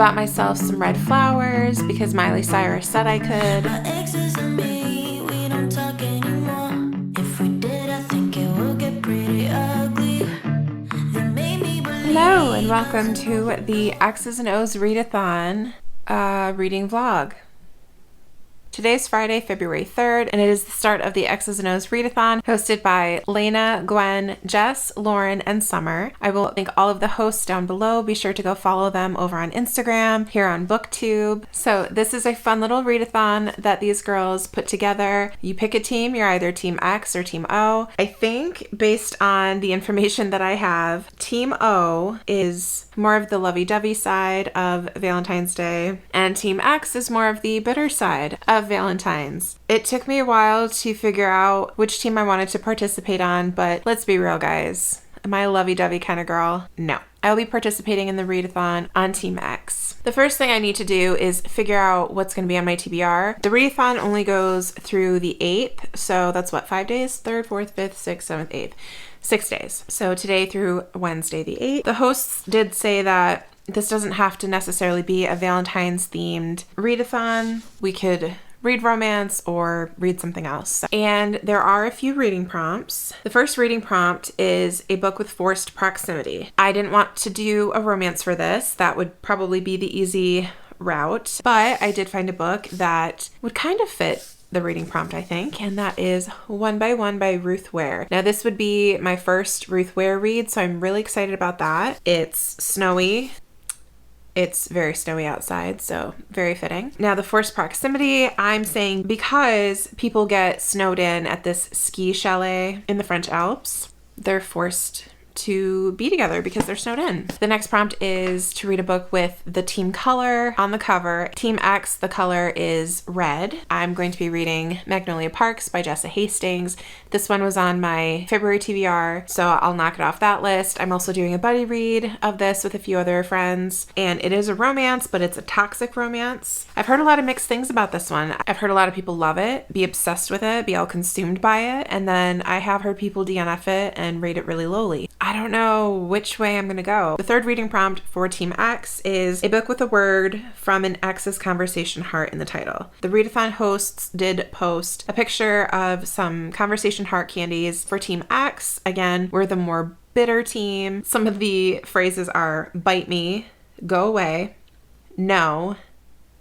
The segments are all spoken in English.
bought myself some red flowers because Miley Cyrus said I could. My exes and me, we don't talk anymore. If we did, I think it would get pretty ugly. They made me believe. Hello and welcome to the X's and O's Readathon reading vlog. Today's Friday, February 3rd, and it is the start of the X's and O's Readathon, hosted by Lena, Gwen, Jess, Lauren, and Summer. I will link all of the hosts down below. Be sure to go follow them over on Instagram, here on BookTube. So this is a fun little readathon that these girls put together. You pick a team, you're either Team X or Team O. I think, based on the information that I have, Team O is more of the lovey-dovey side of Valentine's Day, and Team X is more of the bitter side of Valentine's. It took me a while to figure out which team I wanted to participate on, but let's be real, guys. Am I a lovey-dovey kind of girl? No. I'll be participating in the readathon on Team X. The first thing I need to do is figure out what's going to be on my TBR. The readathon only goes through the 8th, so that's what, 5 days? 3rd, 4th, 5th, 6th, 7th, 8th. 6 days. So today through Wednesday the 8th. The hosts did say that this doesn't have to necessarily be a Valentine's themed readathon. We could read romance or read something else. And there are a few reading prompts. The first reading prompt is a book with forced proximity. I didn't want to do a romance for this. That would probably be the easy route, but I did find a book that would kind of fit the reading prompt, I think, and that is One by One by Ruth Ware. Now, this would be my first Ruth Ware read, so I'm really excited about that. It's snowy. It's very snowy outside, so very fitting. Now, the forced proximity, I'm saying because people get snowed in at this ski chalet in the French Alps, they're forced to be together because they're snowed in. The next prompt is to read a book with the team color on the cover. Team X, the color is red. I'm going to be reading Magnolia Parks by Jessa Hastings. This one was on my February TBR, so I'll knock it off that list. I'm also doing a buddy read of this with a few other friends, and it is a romance, but it's a toxic romance. I've heard a lot of mixed things about this one. I've heard a lot of people love it, be obsessed with it, be all consumed by it, and then I have heard people DNF it and rate it really lowly. I don't know which way I'm gonna go. The third reading prompt for Team X is a book with a word from an X's conversation heart in the title. The readathon hosts did post a picture of some conversation heart candies for Team X. Again, we're the more bitter team. Some of the phrases are bite me, go away, no,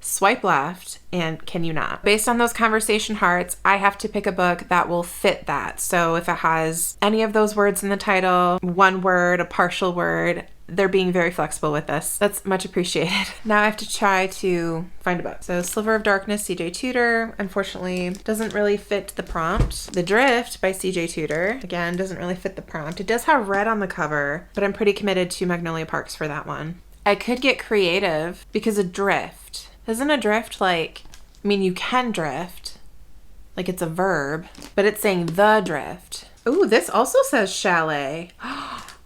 swipe left, and can you not? Based on those conversation hearts, I have to pick a book that will fit that. So if it has any of those words in the title, one word, a partial word, they're being very flexible with this. That's much appreciated. Now I have to try to find a book. So Sliver of Darkness, CJ Tudor, unfortunately doesn't really fit the prompt. The Drift by CJ Tudor, again, doesn't really fit the prompt. It does have red on the cover, but I'm pretty committed to Magnolia Parks for that one. I could get creative because adrift. Isn't adrift like, I mean, you can drift, like it's a verb, but it's saying the drift. Ooh, this also says chalet.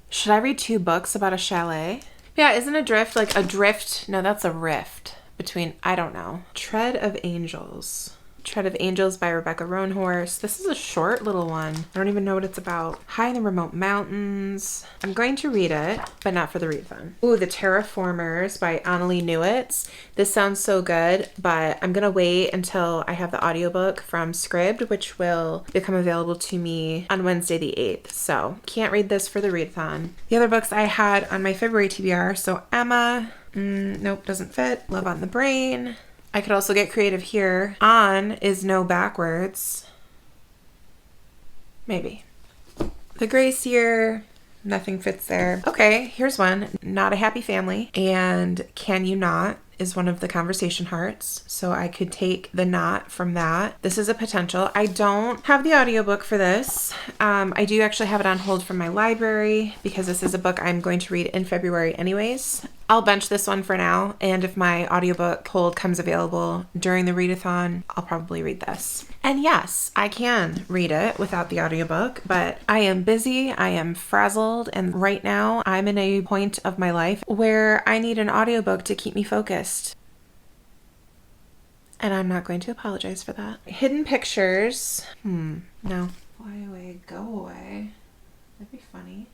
Should I read 2 books about a chalet? Yeah, isn't adrift like a drift? No, that's a rift between, I don't know. Tread of Angels. Tread of Angels by Rebecca Roanhorse. This is a short little one. I don't even know what it's about. High in the Remote Mountains. I'm going to read it, but not for the readathon. Ooh, The Terraformers by Annalee Newitz. This sounds so good, but I'm gonna wait until I have the audiobook from Scribd, which will become available to me on Wednesday the 8th. So can't read this for the readathon. The other books I had on my February TBR, so Emma, nope, doesn't fit. Love on the Brain. I could also get creative here. On is no backwards. Maybe. The Gracier, nothing fits there. Okay, here's one. Not a Happy Family. And Can You Not is one of the conversation hearts. So I could take the not from that. This is a potential. I don't have the audiobook for this. I do actually have it on hold from my library because this is a book I'm going to read in February anyways. I'll bench this one for now, and if my audiobook hold comes available during the readathon, I'll probably read this. And yes, I can read it without the audiobook, but I am busy, I am frazzled, and right now I'm in a point of my life where I need an audiobook to keep me focused. And I'm not going to apologize for that. Hidden Pictures. No. Fly away, go away. That'd be funny.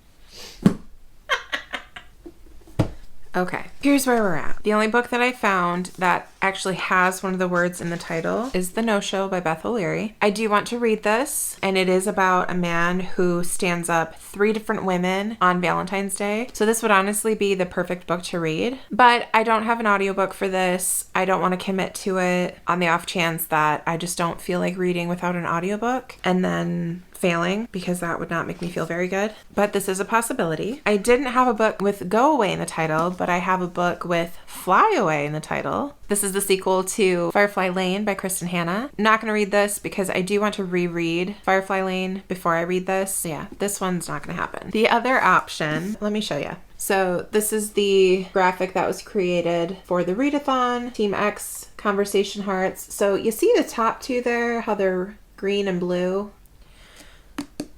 Okay, here's where we're at. The only book that I found that actually has one of the words in the title is The No-Show by Beth O'Leary. I do want to read this, and it is about a man who stands up 3 different women on Valentine's Day. So this would honestly be the perfect book to read, but I don't have an audiobook for this. I don't want to commit to it on the off chance that I just don't feel like reading without an audiobook and then failing, because that would not make me feel very good. But this is a possibility. I didn't have a book with Go Away in the title, but I have a book with Fly Away in the title. This is the sequel to Firefly Lane by Kristen Hanna. I'm not going to read this because I do want to reread Firefly Lane before I read this. Yeah, this one's not going to happen. The other option, let me show you. So this is the graphic that was created for the readathon, Team X, Conversation Hearts. So you see the top 2 there, how they're green and blue?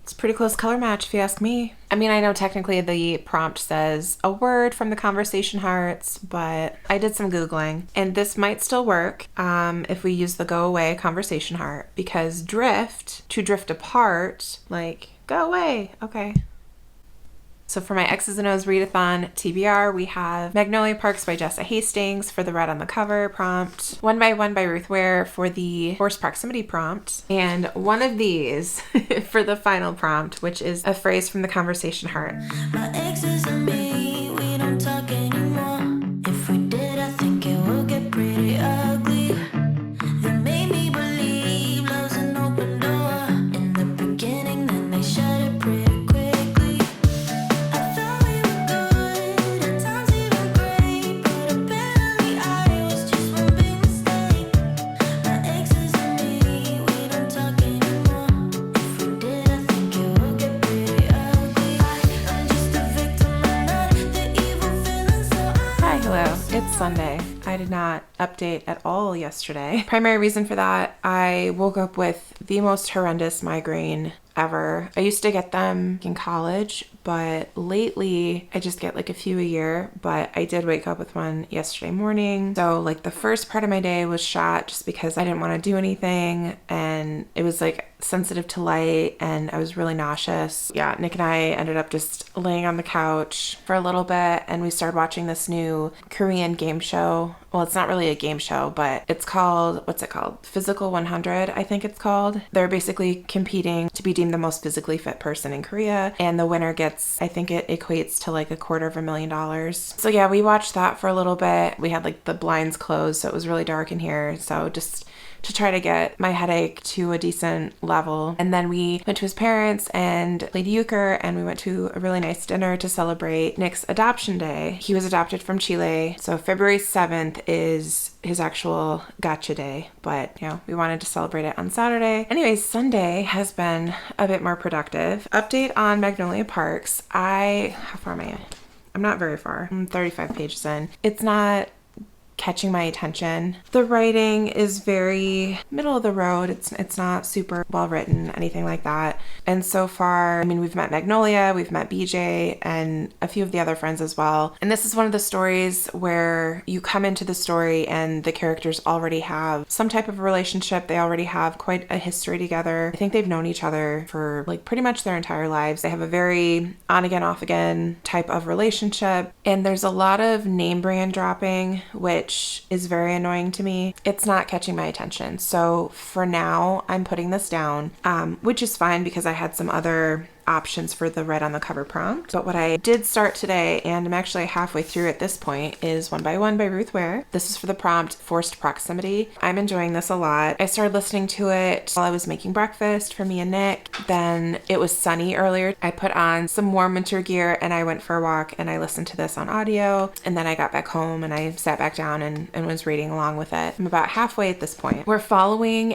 It's a pretty close color match if you ask me. I mean, I know technically the prompt says a word from the Conversation Hearts, but I did some Googling and this might still work if we use the Go Away Conversation Heart, because drift, to drift apart, like go away, okay. So for my X's and O's readathon TBR, we have Magnolia Parks by Jessa Hastings for the red on the cover prompt, One by One by Ruth Ware for the forced proximity prompt, and one of these for the final prompt, which is a phrase from the Conversation Heart. My exes and me, we don't talk anymore. If we did, I think it would get pretty ugly. They made me believe love's an open door in the beginning, then they shut it pretty quickly. I thought we were good, at times even great, but apparently I was just one big mistake. My exes and me, we don't talk anymore. If we did, I think it would get pretty ugly. I'm just a victim and not the evil feeling, so Hi, hello. It's Sunday. I did not update at all yesterday. Primary reason for that, I woke up with the most horrendous migraine ever. I used to get them in college, but lately I just get like a few a year, but I did wake up with one yesterday morning. So like the first part of my day was shot just because I didn't want to do anything, and it was like sensitive to light and I was really nauseous. Yeah, Nick and I ended up just laying on the couch for a little bit and we started watching this new Korean game show. Well, it's not really a game show, but it's called, what's it called? Physical 100, I think it's called. They're basically competing to be deemed the most physically fit person in Korea, and the winner gets, I think it equates to like $250,000. So yeah, we watched that for a little bit. We had like the blinds closed, so it was really dark in here. So just to try to get my headache to a decent level. And then we went to his parents and played euchre, and we went to a really nice dinner to celebrate Nick's adoption day. He was adopted from Chile, so February 7th is his actual gotcha day, but you know, we wanted to celebrate it on Saturday. Anyways, Sunday has been a bit more productive. Update on Magnolia Parks. How far am I in? I'm not very far. I'm 35 pages in. It's not catching my attention. The writing is very middle of the road. It's not super well written, anything like that. And so far, I mean, we've met Magnolia, we've met BJ, and a few of the other friends as well. And this is one of the stories where you come into the story and the characters already have some type of relationship. They already have quite a history together. I think they've known each other for like pretty much their entire lives. They have a very on again, off again type of relationship. And there's a lot of name brand dropping, which is very annoying to me. It's not catching my attention. So for now, I'm putting this down, which is fine because I had some other options for the red on the cover prompt. But what I did start today, and I'm actually halfway through at this point, is One by One by Ruth Ware. This is for the prompt Forced Proximity. I'm enjoying this a lot. I started listening to it while I was making breakfast for me and Nick. Then it was sunny earlier. I put on some warm winter gear and I went for a walk and I listened to this on audio. And then I got back home and I sat back down and was reading along with it. I'm about halfway at this point. We're following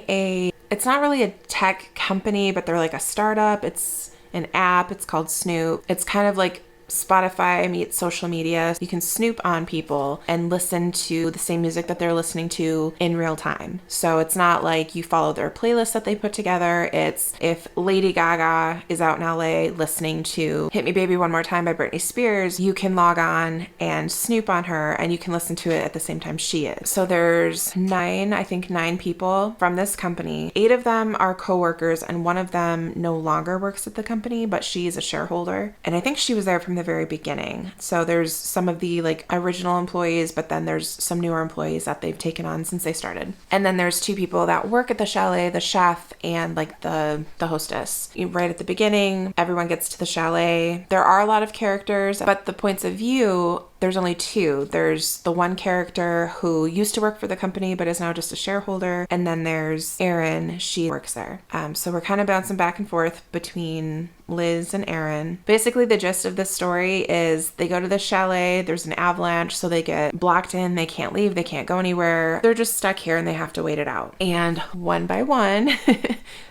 it's not really a tech company, but they're like a startup. It's an app. It's called Snoop. It's kind of like Spotify meets social media. You can snoop on people and listen to the same music that they're listening to in real time. So it's not like you follow their playlist that they put together. It's if Lady Gaga is out in LA listening to Hit Me Baby One More Time by Britney Spears, you can log on and snoop on her and you can listen to it at the same time she is. So there's nine people from this company. 8 of them are coworkers and one of them no longer works at the company, but she's a shareholder. And I think she was there from the very beginning. So there's some of the like original employees, but then there's some newer employees that they've taken on since they started. And then there's two people that work at the chalet, the chef and like the hostess. Right at the beginning, everyone gets to the chalet. There are a lot of characters, but the points of view, there's only two. There's the one character who used to work for the company but is now just a shareholder, and then there's Erin. She works there. So we're kind of bouncing back and forth between Liz and Erin. Basically, the gist of this story is they go to the chalet, there's an avalanche, so they get blocked in, they can't leave, they can't go anywhere. They're just stuck here and they have to wait it out. And one by one,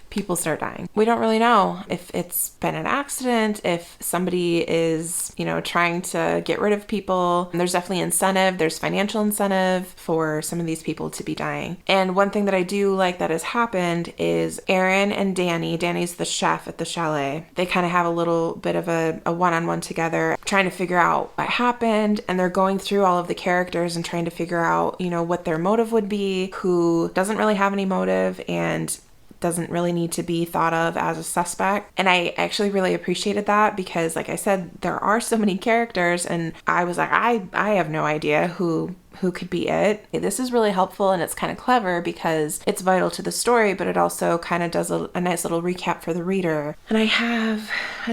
people start dying. We don't really know if it's been an accident, if somebody is, trying to get rid of people. And there's definitely incentive. There's financial incentive for some of these people to be dying. And one thing that I do like that has happened is Erin and Danny's the chef at the chalet. They kind of have a little bit of a one-on-one together, trying to figure out what happened. And they're going through all of the characters and trying to figure out, what their motive would be, who doesn't really have any motive and doesn't really need to be thought of as a suspect. And I actually really appreciated that because, like I said, there are so many characters and I was like, I have no idea who could be it. This is really helpful and it's kind of clever because it's vital to the story, but it also kind of does a nice little recap for the reader. And I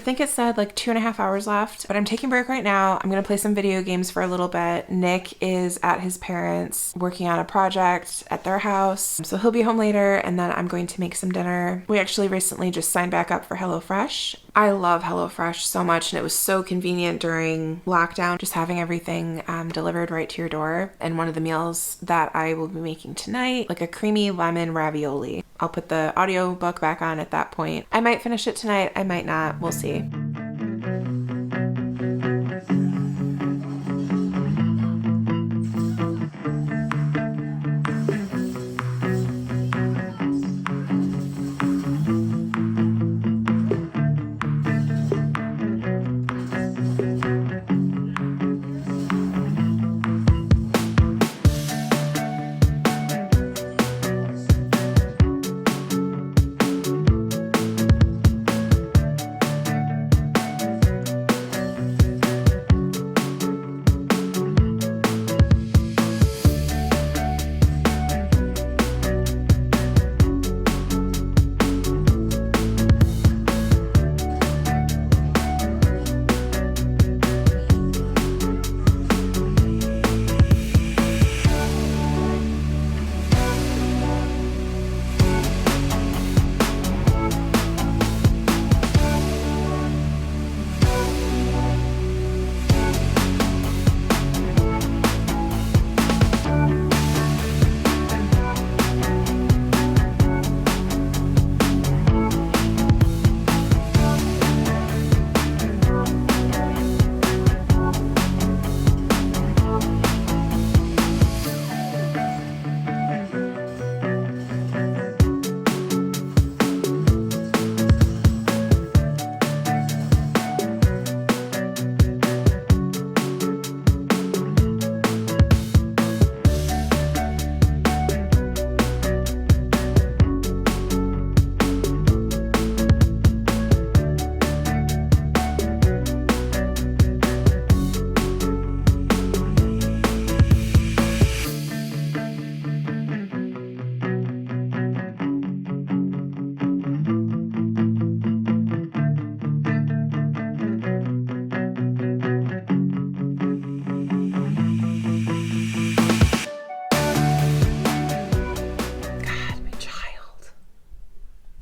think it said like 2.5 hours left, but I'm taking a break right now. I'm going to play some video games for a little bit. Nick is at his parents' working on a project at their house, so he'll be home later, and then I'm going to make some dinner. We actually recently just signed back up for HelloFresh. I love HelloFresh so much, and it was so convenient during lockdown, just having everything delivered right to your door. And one of the meals that I will be making tonight, like a creamy lemon ravioli. I'll put the audiobook back on at that point. I might finish it tonight, I might not, we'll see.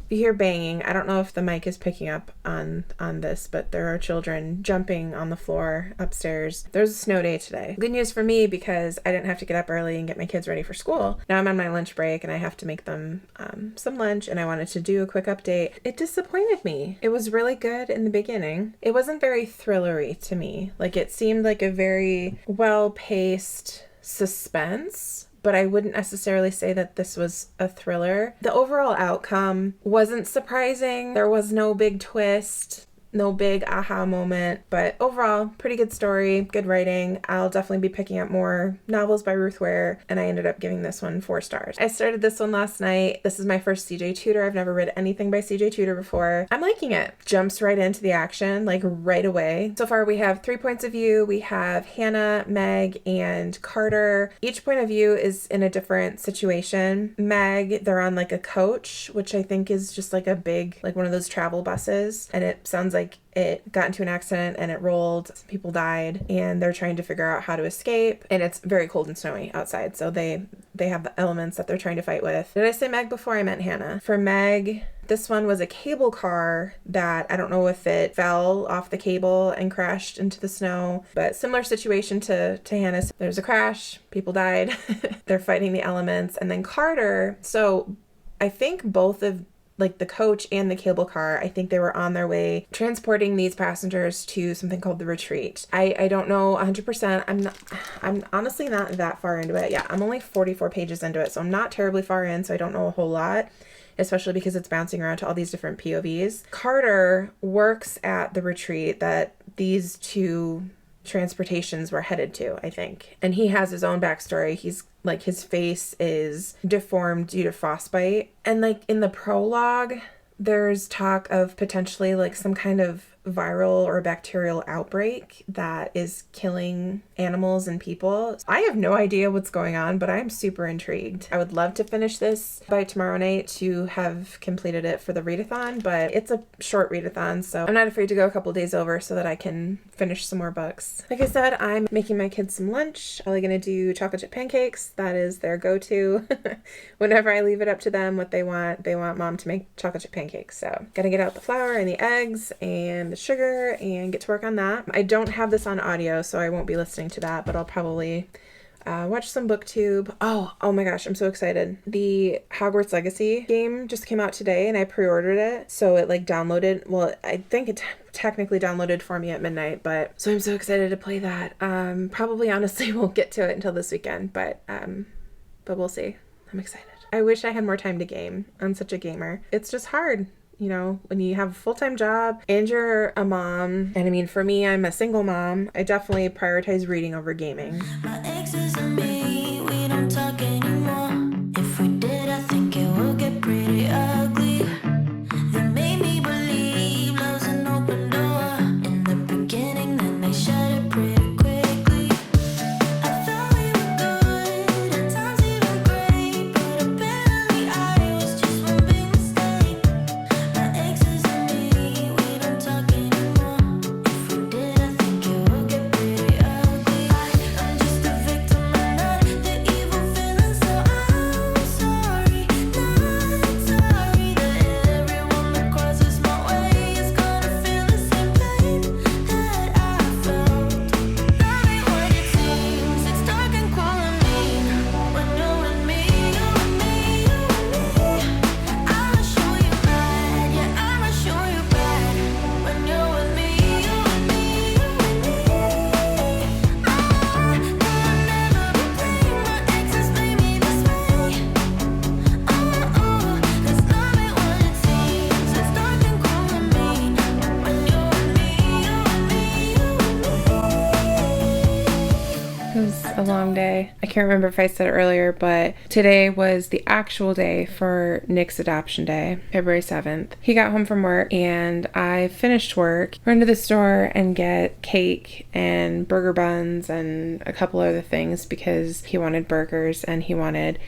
You hear banging. I don't know if the mic is picking up on this, but there are children jumping on the floor upstairs. There's a snow day today. Good news for me because I didn't have to get up early and get my kids ready for school. Now I'm on my lunch break and I have to make them some lunch, and I wanted to do a quick update. It disappointed me. It was really good in the beginning. It wasn't very thrillery to me. Like, it seemed like a very well-paced suspense, but I wouldn't necessarily say that this was a thriller. The overall outcome wasn't surprising. There was no big twist. No big aha moment, but overall, pretty good story, good writing. I'll definitely be picking up more novels by Ruth Ware, and I ended up giving this one 4 stars. I started this one last night. This is my first CJ Tudor. I've never read anything by CJ Tudor before. I'm liking it. Jumps right into the action, like right away. So far, we have 3 points of view. We have Hannah, Meg, and Carter. Each point of view is in a different situation. Meg, they're on like a coach, which I think is just like a big, like one of those travel buses, and it sounds like it got into an accident and it rolled. Some people died, and they're trying to figure out how to escape, and it's very cold and snowy outside, so they have the elements that they're trying to fight with. Did I say Meg before? I meant Hannah. For Meg, this one was a cable car that I don't know if it fell off the cable and crashed into the snow, but similar situation to Hannah's. There's a crash, people died, they're fighting the elements. And then Carter, so I think both of like the coach and the cable car, I think they were on their way transporting these passengers to something called the retreat. I don't know 100%. I'm honestly not that far into it. Yeah, I'm only 44 pages into it, so I'm not terribly far in, so I don't know a whole lot, especially because it's bouncing around to all these different POVs. Carter works at the retreat that these two transportations were headed to, I think. And he has his own backstory. He's like, his face is deformed due to frostbite. And like in the prologue, there's talk of potentially like some kind of viral or bacterial outbreak that is killing animals and people. I have no idea what's going on, but I'm super intrigued. I would love to finish this by tomorrow night to have completed it for the readathon, but it's a short readathon, so I'm not afraid to go a couple days over so that I can finish some more books. Like I said, I'm making my kids some lunch. Probably gonna do chocolate chip pancakes. That is their go-to. Whenever I leave it up to them what they want mom to make chocolate chip pancakes. So gotta get out the flour and the eggs and the sugar and get to work on that. I don't have this on audio, so I won't be listening to that, but I'll probably watch some booktube. Oh my gosh, I'm so excited. The Hogwarts Legacy game just came out today, and I pre-ordered it, so it like downloaded. Well, I think it technically downloaded for me at midnight, but so I'm so excited to play that. Probably honestly won't get to it until this weekend, but we'll see. I'm excited. I wish I had more time to game. I'm such a gamer. It's just hard. You know, when you have a full-time job and you're a mom, and I mean, for me, I'm a single mom, I definitely prioritize reading over gaming. My exes and me, we don't talk anymore. If we did, I think it would get pretty ugly. They made me believe love's an open door. In the beginning, then they shut it pretty quickly. I thought we were good, at times even great, but apparently I was just one big mistake. My exes and me, we don't talk anymore. If we did, I think it would get pretty ugly. I'm just a victim and not the evil villain, so I'm sorry, not sorry that everyone that crosses my way is gonna feel the same pain that I felt. Love ain't what it seems, it's dark and cruel and mean. When you're with me, you and me, you and me, I'ma show you bad, yeah, I'ma show you bad. When you're with me, you and me, you and me, I'll never be plain. My exes made me this way. This love ain't what it seems, it's dark and cruel and mean. When you're with me, you and me, you and me. It was a long day. I can't remember if I said it earlier, but today was the actual day for Nick's adoption day, February 7th. He got home from work and I finished work, run to the store and get cake and burger buns and a couple other things because he wanted burgers and he wanted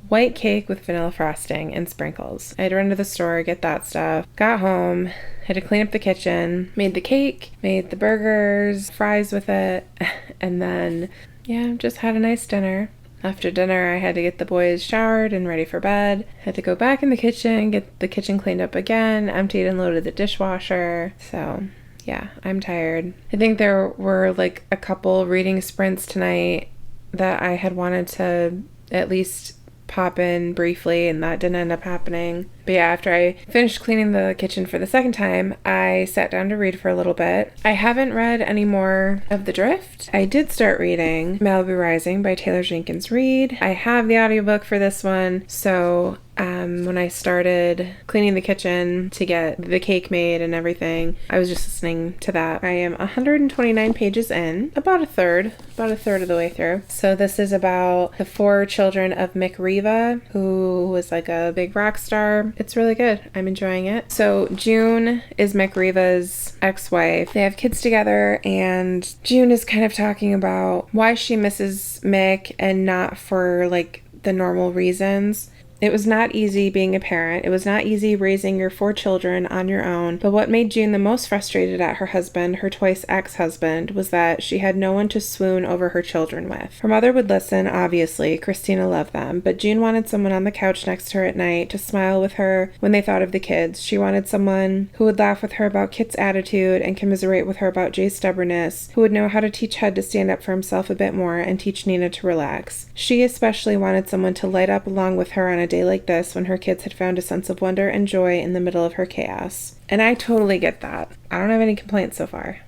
white cake with vanilla frosting and sprinkles. I had to run to the store, get that stuff, got home, had to clean up the kitchen, made the cake, made the burgers, fries with it, and then, yeah, just had a nice dinner. After dinner, I had to get the boys showered and ready for bed. Had to go back in the kitchen, get the kitchen cleaned up again, emptied and loaded the dishwasher. So, yeah, I'm tired. I think there were like a couple reading sprints tonight that I had wanted to at least pop in briefly, and that didn't end up happening. But yeah, after I finished cleaning the kitchen for the second time, I sat down to read for a little bit. I haven't read any more of The Drift. I did start reading Malibu Rising by Taylor Jenkins Reid. I have the audiobook for this one, so when I started cleaning the kitchen to get the cake made and everything, I was just listening to that. I am 129 pages in, about a third of the way through. So this is about the 4 children of Mick Riva, who was like a big rock star. It's really good. I'm enjoying it. So June is Mick Riva's ex-wife. They have kids together, and June is kind of talking about why she misses Mick and not for like the normal reasons. It was not easy being a parent. It was not easy raising your 4 children on your own. But what made June the most frustrated at her husband, her twice ex-husband, was that she had no one to swoon over her children with. Her mother would listen, obviously. Christina loved them. But June wanted someone on the couch next to her at night to smile with her when they thought of the kids. She wanted someone who would laugh with her about Kit's attitude and commiserate with her about Jay's stubbornness, who would know how to teach Head to stand up for himself a bit more and teach Nina to relax. She especially wanted someone to light up along with her on a day like this when her kids had found a sense of wonder and joy in the middle of her chaos. And I totally get that. I don't have any complaints so far,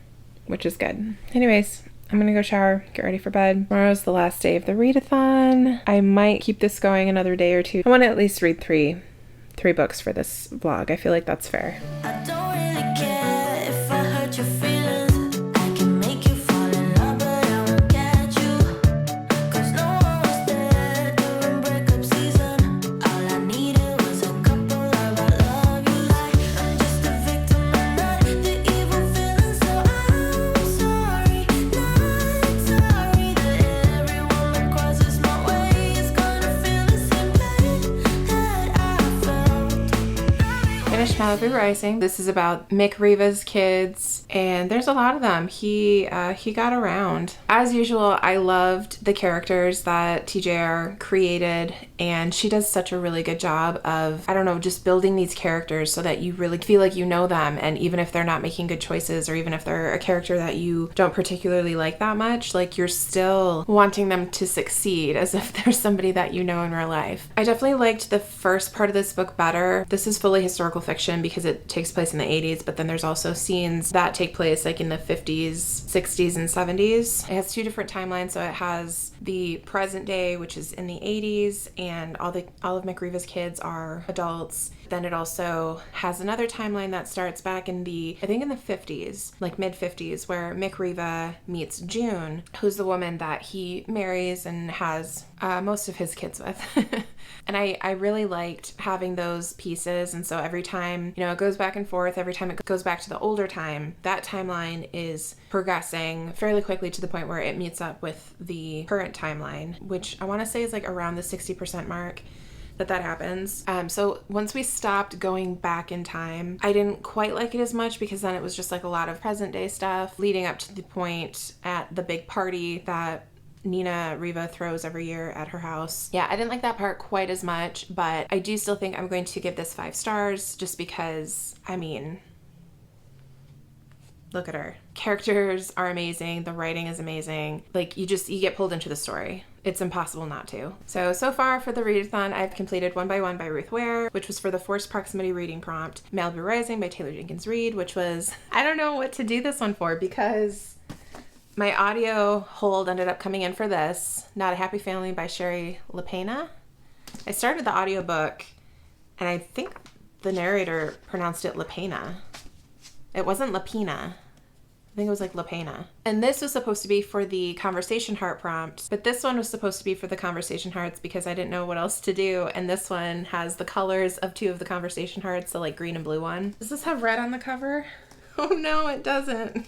which is good. Anyways, I'm gonna go shower, get ready for bed. Tomorrow's the last day of the readathon. I might keep this going another day or two. I want to at least read three books for this vlog. I feel like that's fair. I don't really care if I hurt your feelings. I can make you fall in love, but I won't catch you. 'Cause no one was there during breakup season. All I needed was a couple of I love you. I'm just a victim and not the evil feeling. So I'm sorry, not sorry that everyone that crosses my way is gonna feel the same pain that I felt. Finished Malibu Rising. This is about Mick Riva's kids, and there's a lot of them. He got around. As usual, I loved the characters that TJR created, and she does such a really good job of, I don't know, just building these characters so that you really feel like you know them, and even if they're not making good choices, or even if they're a character that you don't particularly like that much, like you're still wanting them to succeed as if they're somebody that you know in real life. I definitely liked the first part of this book better. This is fully historical fiction because it takes place in the 80s, but then there's also scenes that take place like in the 50s, 60s, and 70s. It has 2 different timelines, so it has the present day, which is in the 80s, and all of Mick Riva's kids are adults. Then it also has another timeline that starts back in the 50s, like mid-50s, where Mick Riva meets June, who's the woman that he marries and has most of his kids with. And I really liked having those pieces, and so every time, it goes back and forth, every time it goes back to the older time, that timeline is progressing fairly quickly to the point where it meets up with the current timeline, which I want to say is like around the 60% mark that happens. So once we stopped going back in time, I didn't quite like it as much because then it was just like a lot of present day stuff leading up to the point at the big party that Nina Riva throws every year at her house. Yeah, I didn't like that part quite as much, but I do still think I'm going to give this 5 stars just because, look at her. Characters are amazing. The writing is amazing. Like, you get pulled into the story. It's impossible not to. So far for the readathon, I've completed One by One by Ruth Ware, which was for the Forced Proximity Reading Prompt. Malibu Rising by Taylor Jenkins Reid, which was, I don't know what to do this one for because my audio hold ended up coming in for this. Not a Happy Family by Sherry LaPena. I started the audiobook and I think the narrator pronounced it LaPena. It wasn't Lapina. I think it was like LaPena. And this was supposed to be for the Conversation Heart prompt, but this one was supposed to be for the Conversation Hearts because I didn't know what else to do. And this one has the colors of 2 of the Conversation Hearts, the like green and blue one. Does this have red on the cover? Oh no, it doesn't.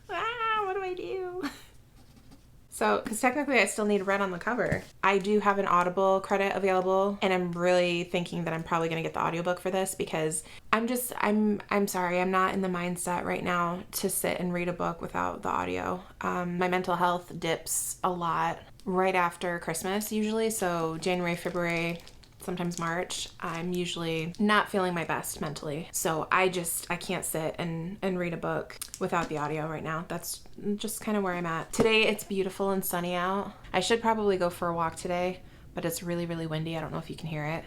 What do I do? So, because technically I still need red on the cover. I do have an Audible credit available, and I'm really thinking that I'm probably going to get the audiobook for this because I'm sorry, I'm not in the mindset right now to sit and read a book without the audio. My mental health dips a lot right after Christmas usually, so January, February, sometimes March, I'm usually not feeling my best mentally. So I can't sit and read a book without the audio right now. That's just kind of where I'm at. Today it's beautiful and sunny out. I should probably go for a walk today, but it's really, really windy. I don't know if you can hear it.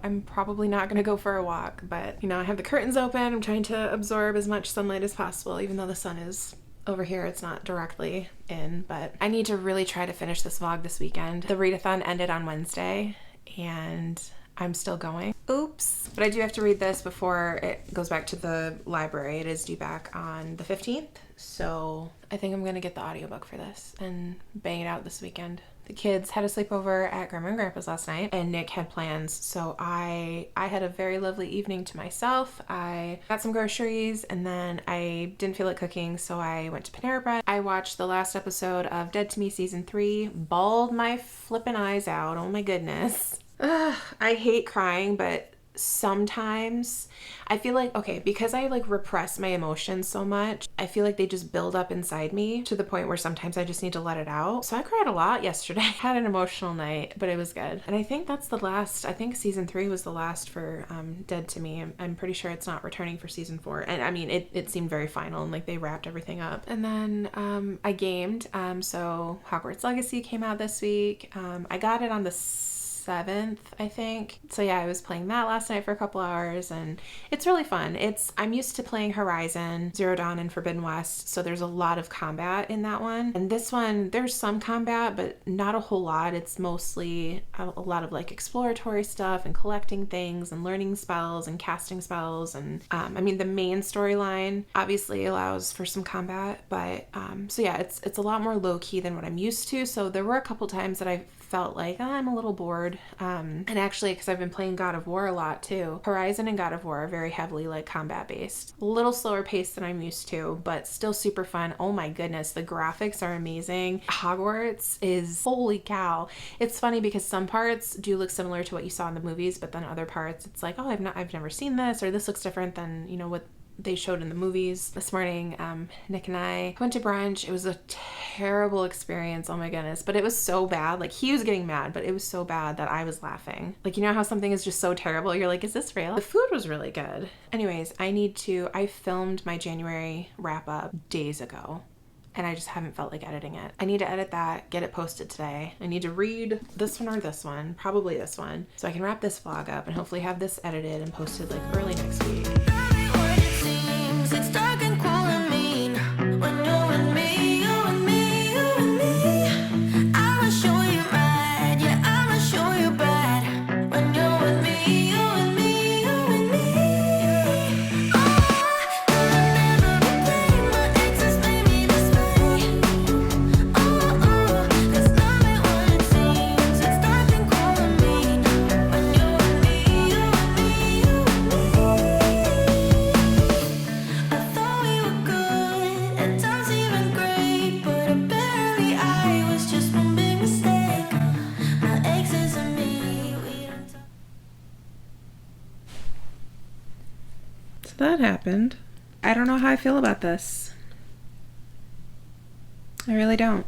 I'm probably not going to go for a walk, but I have the curtains open. I'm trying to absorb as much sunlight as possible, even though the sun is over here. It's not directly in, but I need to really try to finish this vlog this weekend. The readathon ended on Wednesday and I'm still going. Oops. But I do have to read this before it goes back to the library. It is due back on the 15th. So I think I'm going to get the audiobook for this and bang it out this weekend. The kids had a sleepover at Grandma and Grandpa's last night, and Nick had plans, so I had a very lovely evening to myself. I got some groceries, and then I didn't feel like cooking, so I went to Panera Bread. I watched the last episode of Dead to Me Season 3, bawled my flippin' eyes out, oh my goodness. Ugh, I hate crying, but sometimes I feel like, okay, because I like repress my emotions so much, I feel like they just build up inside me to the point where sometimes I just need to let it out. So I cried a lot yesterday. I had an emotional night, but it was good. And I think that's the last, I think season 3 was the last for Dead to Me. I'm pretty sure it's not returning for season 4. And I mean, it seemed very final and like they wrapped everything up. And then I gamed. So Hogwarts Legacy came out this week. I got it on the 7th, I think. So yeah, I was playing that last night for a couple hours and it's really fun. I'm used to playing Horizon, Zero Dawn, and Forbidden West, so there's a lot of combat in that one. And this one, there's some combat, but not a whole lot. It's mostly a lot of like exploratory stuff and collecting things and learning spells and casting spells. And I mean, the main storyline obviously allows for some combat, but so yeah, it's a lot more low-key than what I'm used to. So there were a couple times that I felt like, oh, I'm a little bored. And actually, because I've been playing God of War a lot too, Horizon and God of War are very heavily like combat based. A little slower paced than I'm used to, but still super fun. Oh my goodness, the graphics are amazing. Hogwarts is, holy cow. It's funny because some parts do look similar to what you saw in the movies, but then other parts it's like, oh, I've never seen this, or this looks different than, what they showed in the movies. This morning, Nick and I went to brunch. It was a terrible experience. Oh my goodness. But it was so bad. Like, he was getting mad, but it was so bad that I was laughing. Like, you know how something is just so terrible? You're like, is this real? The food was really good. Anyways, I filmed my January wrap up days ago, and I just haven't felt like editing it. I need to edit that, get it posted today. I need to read this one or this one, probably this one, so I can wrap this vlog up and hopefully have this edited and posted like early next week. It's dark and cool and mean when you're with me, you and me, you and me. I'ma show you right, yeah, I'ma show you bad when you're with me, you and me, you and me. Oh, I'll never blame my exes, made me this way. Oh, 'cause love ain't what it seems. It's dark and cool and mean when you're with me, you and me, you and me. I thought we were good, at times even great, but apparently I was just one big mistake. My exes and me, we don't talk. So that happened. I don't know how I feel about this. I really don't.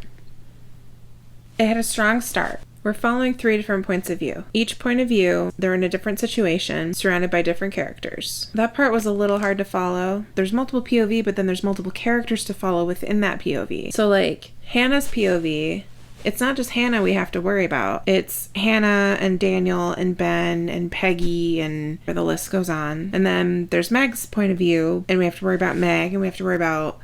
It had a strong start. We're following 3 different points of view. Each point of view, they're in a different situation, surrounded by different characters. That part was a little hard to follow. There's multiple POV, but then there's multiple characters to follow within that POV. So like, Hannah's POV, it's not just Hannah we have to worry about. It's Hannah and Daniel and Ben and Peggy and the list goes on. And then there's Meg's point of view, and we have to worry about Meg, and we have to worry about...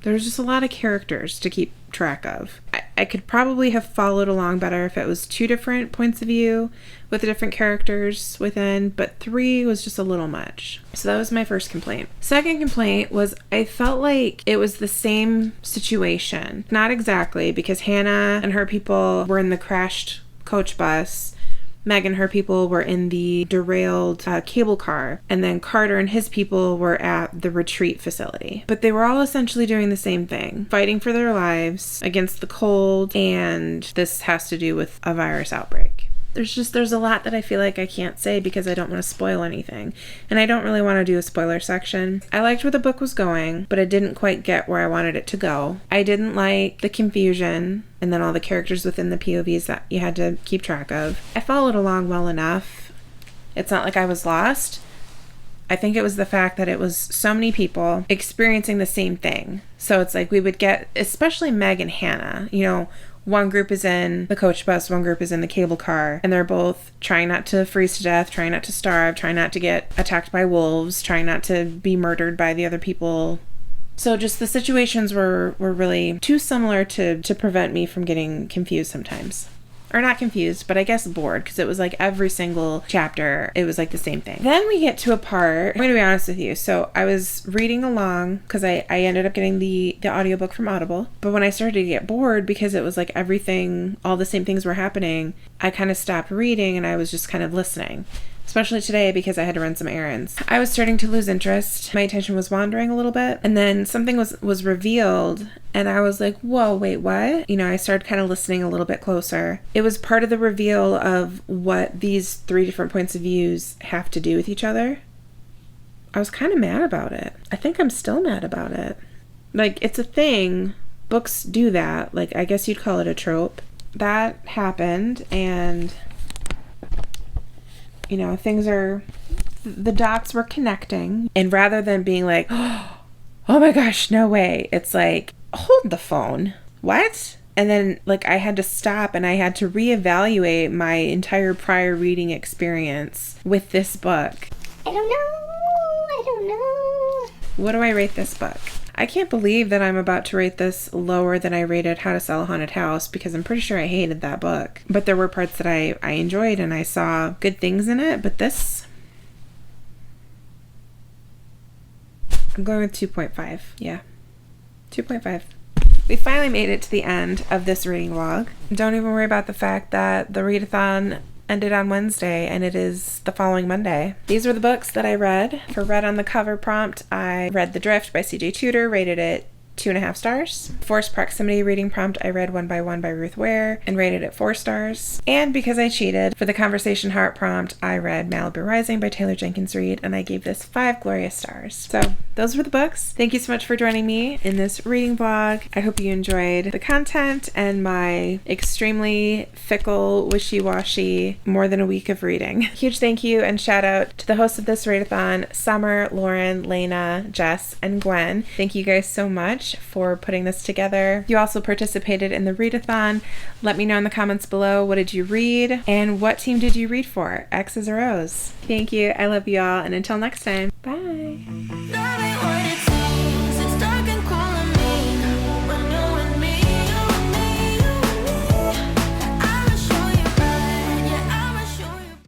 There's just a lot of characters to keep track of. I could probably have followed along better if it was 2 different points of view with the different characters within, but 3 was just a little much. So that was my first complaint. Second complaint was I felt like it was the same situation. Not exactly, because Hannah and her people were in the crashed coach bus. Meg and her people were in the derailed cable car, and then Carter and his people were at the retreat facility. But they were all essentially doing the same thing, fighting for their lives against the cold, and this has to do with a virus outbreak. There's a lot that I feel like I can't say because I don't want to spoil anything, and I don't really want to do a spoiler section. I liked where the book was going, but it didn't quite get where I wanted it to go. I didn't like the confusion and then all the characters within the POVs that you had to keep track of. I followed along well enough. It's not like I was lost. I think it was the fact that it was so many people experiencing the same thing. So it's like we would get, especially Meg and Hannah, one group is in the coach bus, one group is in the cable car, and they're both trying not to freeze to death, trying not to starve, trying not to get attacked by wolves, trying not to be murdered by the other people. So just the situations were really too similar to prevent me from getting confused sometimes. Or not confused, but I guess bored, because it was like every single chapter, it was like the same thing. Then we get to a part, I'm going to be honest with you. So I was reading along, because I ended up getting the audiobook from Audible. But when I started to get bored, because it was like everything, all the same things were happening, I kind of stopped reading and I was just kind of listening. Especially today because I had to run some errands. I was starting to lose interest. My attention was wandering a little bit. And then something was revealed and I was like, whoa, wait, what? You know, I started kind of listening a little bit closer. It was part of the reveal of what these 3 different points of views have to do with each other. I was kind of mad about it. I think I'm still mad about it. Like, it's a thing. Books do that. Like, I guess you'd call it a trope. That happened and... you know, the dots were connecting. And rather than being like, oh my gosh, no way. It's like, hold the phone. What? And then like I had to stop and I had to reevaluate my entire prior reading experience with this book. I don't know. What do I rate this book? I can't believe that I'm about to rate this lower than I rated How to Sell a Haunted House because I'm pretty sure I hated that book. But there were parts that I enjoyed and I saw good things in it. But this, I'm going with 2.5. Yeah, 2.5. We finally made it to the end of this reading vlog. Don't even worry about the fact that the readathon ended on Wednesday and it is the following Monday. These were the books that I read. For Read on the Cover prompt, I read The Drift by C.J. Tudor, rated it 2.5 stars. Forced Proximity reading prompt, I read One by One by Ruth Ware and rated it 4 stars. And because I cheated, for the Conversation Heart prompt, I read Malibu Rising by Taylor Jenkins Reid and I gave this 5 glorious stars. So those were the books. Thank you so much for joining me in this reading vlog. I hope you enjoyed the content and my extremely fickle, wishy-washy, more than a week of reading. Huge thank you and shout out to the hosts of this readathon, Summer, Lauren, Lena, Jess, and Gwen. Thank you guys so much for putting this together. You also participated in the readathon. Let me know in the comments below, what did you read and what team did you read for, X's or O's? Thank you. I love you all, and until next time, bye.